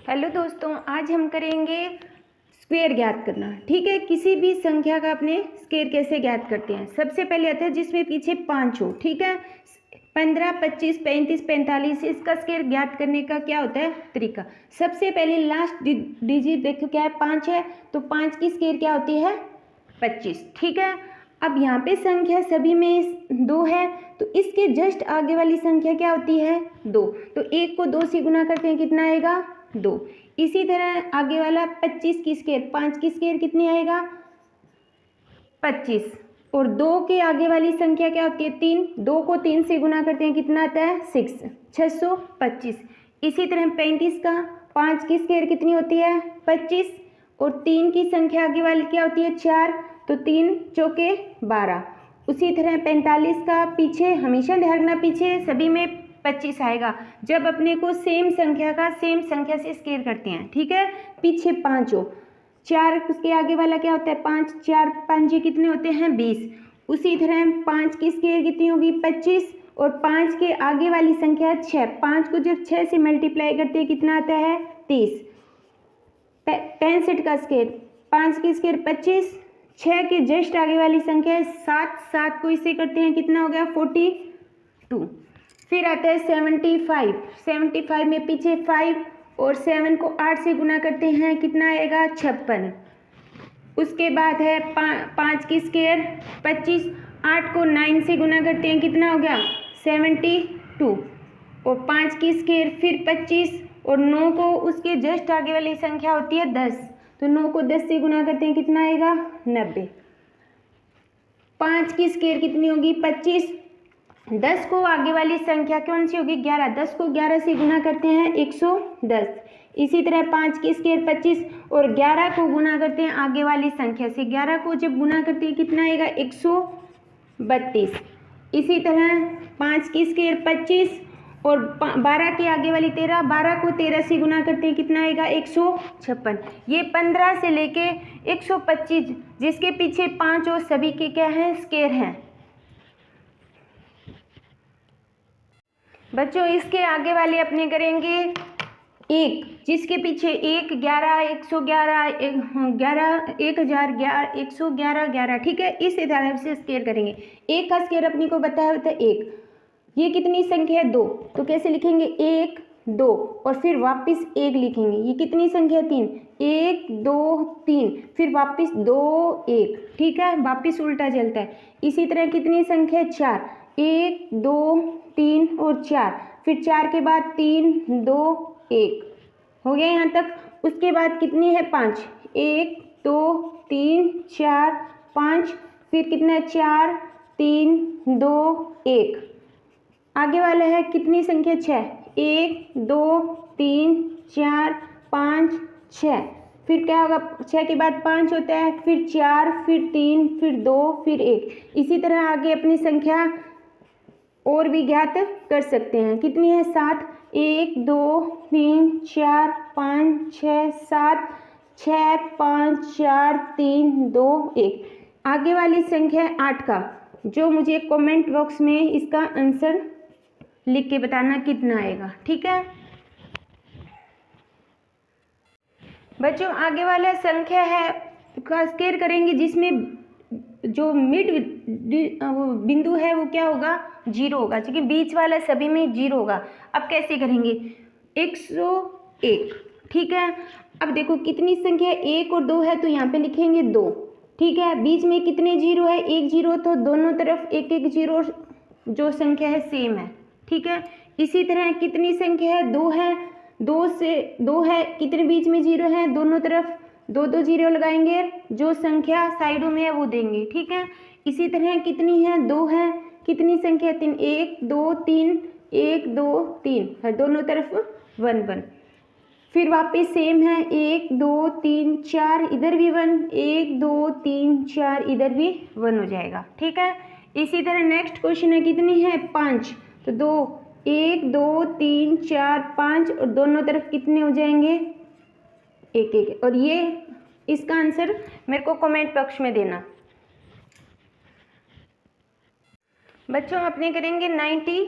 Hello दोस्तों, आज हम करेंगे स्क्वायर ज्ञात करना। ठीक है, किसी भी संख्या का अपने स्क्वायर कैसे ज्ञात करते हैं। सबसे पहले आता है जिसमें पीछे 5 हो। ठीक है, 15, 25, 35, 45 इसका स्क्वायर ज्ञात करने का क्या होता है तरीका। सबसे पहले लास्ट डिजिट देखो क्या है, 5 है, तो 5 की स्क्वायर क्या होती है 25। ठीक है, अब यहाँ पे संख्या सभी में 2 है, तो इसके जस्ट आगे वाली संख्या क्या होती है 2। तो 1 को 2 से गुना करते हैं, कितना आएगा 2। इसी तरह आगे वाला 25 की स्क्वायर, 5 की स्क्वायर कितनी आएगा 25। और 2 के आगे वाली संख्या क्या होती है 3, 2 को 3 से गुना करते हैं, कितना आता है 6, 625। इसी तरह 35 का 5 की स्क्वायर कितनी होती है 25, और 3 की संख्या आगे वाली क्या होती है 4, तो 3 चौके 12। उसी तरह 45 का पीछे हमेशा ध्यान रखना, पीछे सभी में 25 आएगा जब अपने को सेम संख्या का सेम संख्या से स्क्वायर करते हैं। ठीक है, पीछे 5 हो, 4 के आगे वाला क्या होता है 5, 4 5 कितने होते हैं 20। उसी तरह 5 की स्क्वायर कितनी होगी 25, और 5 के आगे वाली संख्या 6, 5 को जब 6 से मल्टीप्लाई करते हैं कितना आता है 30। 65 का स्क्वायर, 5 की स्क्वायर 25, 6 के जस्ट आगे वाली संख्या है 7, 7 को इससे करते हैं कितना हो गया 42। फिर आता है 75, 75 में पीछे 5 और 7 को 8 से गुना करते हैं, कितना आएगा 56। उसके बाद है 5 की स्क्वायर 25, 8 को 9 से गुना करते हैं, कितना हो गया 72। और 5 की स्क्वायर फिर 25, और 9 को उसके जस्ट आगे वाली संख्या होती है 10, तो 9 को 10 से गुना करते हैं, कितना आएगा 90। 5 की स्क्वायर कितनी होगी 25, 10 को आगे वाली संख्या कौन सी होगी 11, 10 को 11 से गुना करते हैं 110। इसी तरह 5 की स्क्वायर 25, और 11 को गुना करते हैं आगे वाली संख्या से, 11 को जब गुना करते हैं कितना आएगा 132। इसी तरह 5 की स्क्वायर 25, और 12 के आगे वाली 13, 12 को 13 से गुना करते हैं, कितना आएगा 156। ये 15 से लेके 125 जिसके पीछे 5 और सभी के क्या हैं स्क्वायर हैं। बच्चों इसके आगे वाले अपने करेंगे 1, जिसके पीछे 1, 11, 111, 11, 1011, 111, 11। ठीक है, इस हिसाब से स्क्वायर करेंगे। 1 का स्क्वायर अपने को बताया होता है 1, ये कितनी संख्या है 2, तो कैसे लिखेंगे 1, 2 और फिर वापस 1 लिखेंगे। ये कितनी संख्या है 3, 1, 2, 3, फिर वापस 2, 1। ठीक है, वापस उल्टा चलता है। इसी तरह कितनी संख्या है 4, 1, 2, 3 और 4, फिर 4 के बाद 3, 2, 1 हो गया यहाँ तक। उसके बाद कितनी है 5, 1, 2, 3, 4, 5, फिर कितना है 4, 3, 2, 1। आगे वाला है कितनी संख्या 6, 1, 2, 3, 4, 5, 6, फिर क्या होगा 6 के बाद 5 होता है, फिर 4, फिर 3, फिर 2, फिर 1। इसी तरह आगे अपनी संख्या और भी ज्ञात कर सकते हैं। कितनी है 7, 1, 2, 3, 4, 5, 6, 7, 6, 5, 4, 3, 2, 1। आगे वाली संख्या है 8 का, जो मुझे कमेंट बॉक्स में इसका आंसर लिख के बताना कितना आएगा। ठीक है बच्चों, आगे वाला संख्या है का स्क्वायर करेंगे जिसमें जो मिड बिंदु है वो क्या होगा 0 होगा, क्योंकि बीच वाला सभी में 0 होगा। अब कैसे करेंगे 101। ठीक है, अब देखो कितनी संख्या 1 और 2 है, तो यहाँ पे लिखेंगे 2। ठीक है, बीच में कितने 0 है 1 0, तो दोनों तरफ 1 1 0 जो संख्या है सेम है। ठीक है, इसी तरह कितनी संख्या है 2 है, 2 से 2 है, कितने बीच में 0 है, दोनों तरफ 2 2 0 लगाएंगे, जो संख्या साइडों में है वो देंगे। ठीक है, इसी तरह कितनी है 2 है, कितनी संख्या 3, 1 2 3, 1 2 3 है, दोनों तरफ 1 1। फिर वापस सेम है 1 2 3 4, इधर भी 1, 1 2 3 4, इधर भी 1 हो जाएगा। ठीक है, इसी तरह नेक्स्ट क्वेश्चन है कितनी है 5, तो 2 1 2 3 4 5, और दोनों तरफ कितने हो जाएंगे 1 1। और ये इसका आंसर मेरे को कमेंट बॉक्स में देना। बच्चों अपने करेंगे 90,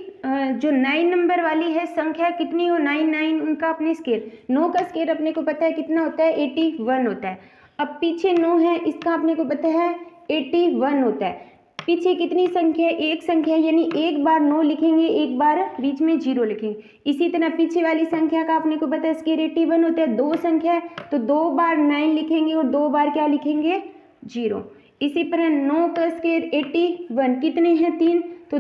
जो 9 नंबर वाली है संख्या कितनी हो, 9 उनका अपने स्केयर, 9 का स्केयर अपने को पता है कितना होता है, 81 होता है। अब पीछे 9 है, इसका अपने को पता है 81 होता है। पीछे कितनी संख्या है, एक संख्या, यानी एक बार 9 लिखेंगे, एक बार बीच में 0 लिखेंगे। इसी तरह पीछे वाली संख्या का अपने को पता है स्केयर 81 होता है, 2 संख्या है तो 2 बार 9 लिखेंगे और 2 बार क्या लिखेंगे, 0। इसी तरह 9 का स्केयर 81, कितने हैं 3, तो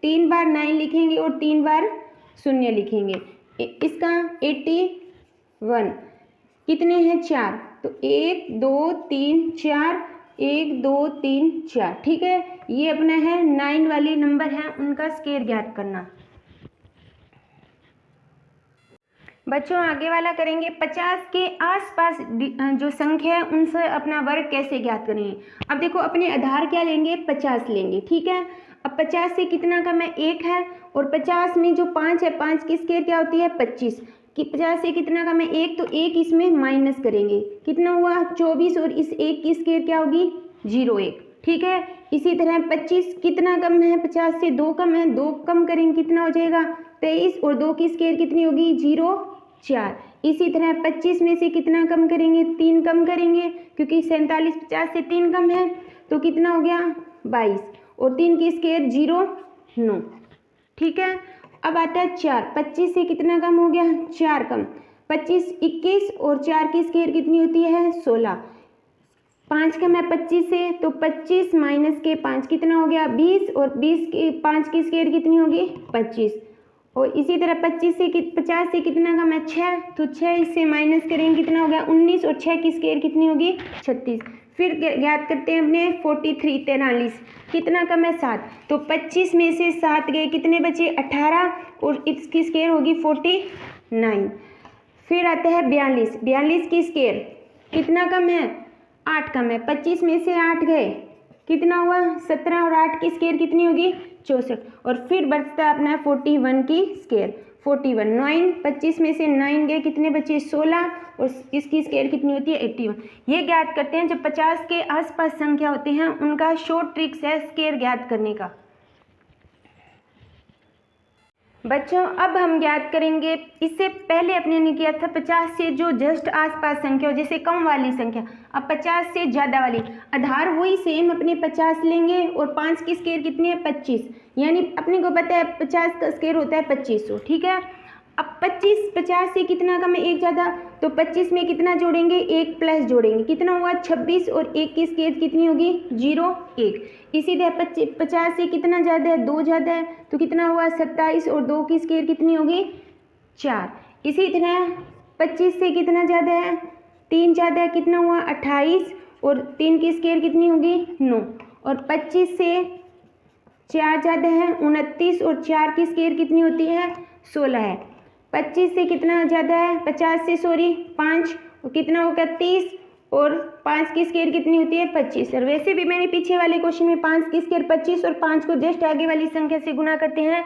3 बार 9 लिखेंगे और 3 बार 0 लिखेंगे। इसका 81 कितने हैं 4, तो 1 2 3 4, 1 2 3 4, ठीक है। ये अपना है 9 वाली नंबर है, उनका स्केयर ज्ञात करना। बच्चों आगे वाला करेंगे 50 के आसपास जो संख्या है उनसे अपना वर्ग कैसे ज्ञात करेंगे। अब देखो अपने आधार क्या लेंगे, 50 लेंगे, ठीक है। अब 50 से कितना कम है, 1 है, और 50 में जो 5 है, 5 की स्केयर क्या होती है 25, कि 50 से कितना कम है 1, तो 1 इसमें माइनस करेंगे, कितना हुआ 24, और इस 1 की स्केयर क्या होगी 01, ठीक है। इसी तरह 25 कितना कम है, 50 से 2 कम है, 2 कम करेंगे कितना हो जाएगा 23, और 2 की स्केयर कितनी होगी 04। इसी तरह 25 में से कितना कम करेंगे, 3 कम करेंगे, क्योंकि 47 50 से 3 कम है, तो कितना हो गया 22, और 3 की स्केयर 09, ठीक है। अब आता है 4, 25 से कितना कम हो गया 4 कम, 25 21, और 4 की स्केयर कितनी होती है 16, 5 कम है 25 से, तो 25 माइनस के 5 कितना हो गया 20, और 20 के 5 की स्केयर कितनी होगी 25, और इसी तरह 50 से कितना कम है 6, तो 6 इससे माइनस करेंगे कितना हो गया 19, और 6 की स्केयर कितनी होगी 36। फिर ज्ञात करते हैं अपने 43 कितना कम है 7, तो 25 में से 7 गए, कितने बचे 18, और इसकी स्केयर होगी 49। फिर आता है 42 की स्केयर कितना कम है 8 कम है, 25 में से 8 गए, कितना हुआ 17, और 8 की स्केयर कितनी होगी 64, और फिर बचता है अपना 41 की स्केयर 41, 9 25 में से 9 गए, कितने बचे 16, और इसकी स्केयर कितनी होती है 81। ये ज्ञात करते हैं जब 50 के आसपास संख्या होती हैं, उनका शॉर्ट ट्रिक्स है स्केयर ज्ञात करने का। बच्चों अब हम ज्ञात करेंगे, इससे पहले अपने ने किया था 50 से जो जस्ट आसपास संख्या हो, जैसे कम वाली संख्या। अब 50 से ज़्यादा वाली, आधार वही सेम अपने 50 लेंगे, और 5 की स्केयर कितनी है 25, यानी अपने को पता है 50 का स्केयर होता है 2500, ठीक है। अब 50 से कितना कम है 1 ज़्यादा, तो 25 में कितना जोड़ेंगे 1 प्लस जोड़ेंगे, कितना हुआ 26, और 1 की स्केयर कितनी होगी 01। इसी तरह 50 से कितना ज़्यादा है 2 ज़्यादा है, तो कितना हुआ 27, और 2 की स्केयर कितनी होगी 4। इसी तरह 25 से कितना ज़्यादा है 3 ज़्यादा है, कितना हुआ 28, और 3 की स्केयर कितनी होगी 9, और 25 से 4 ज़्यादा है 29, और 4 की स्केयर कितनी होती है 16 है। 25 से कितना ज़्यादा है 50 से 5, और कितना होगा 30, और 5 की स्केयर कितनी होती है 25। और वैसे भी मैंने पीछे वाले क्वेश्चन में 5 की स्केयर 25, और 5 को जस्ट आगे वाली संख्या से गुना करते हैं,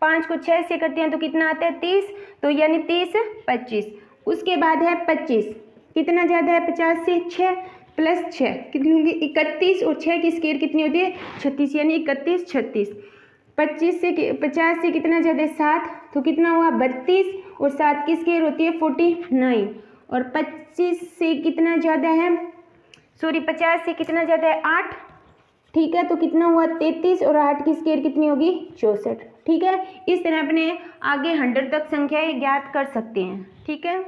5 को 6 से करते हैं तो कितना आता है 30, तो यानी 30 25। उसके बाद है 25, कितना ज़्यादा है 50 से 6 प्लस 6 कितनी होगी 31, और 6 की स्केयर कितनी होती है 36, यानी 31 36। 50 से कितना ज़्यादा है 7, तो कितना हुआ 32, और 7 की स्केयर होती है 49, और 25 से कितना ज़्यादा है 50 से कितना ज़्यादा है 8, ठीक है, तो कितना हुआ 33, और 8 की स्केयर कितनी होगी 64, ठीक है। इस तरह अपने आगे 100 तक संख्याएं ज्ञात कर सकते हैं, ठीक है।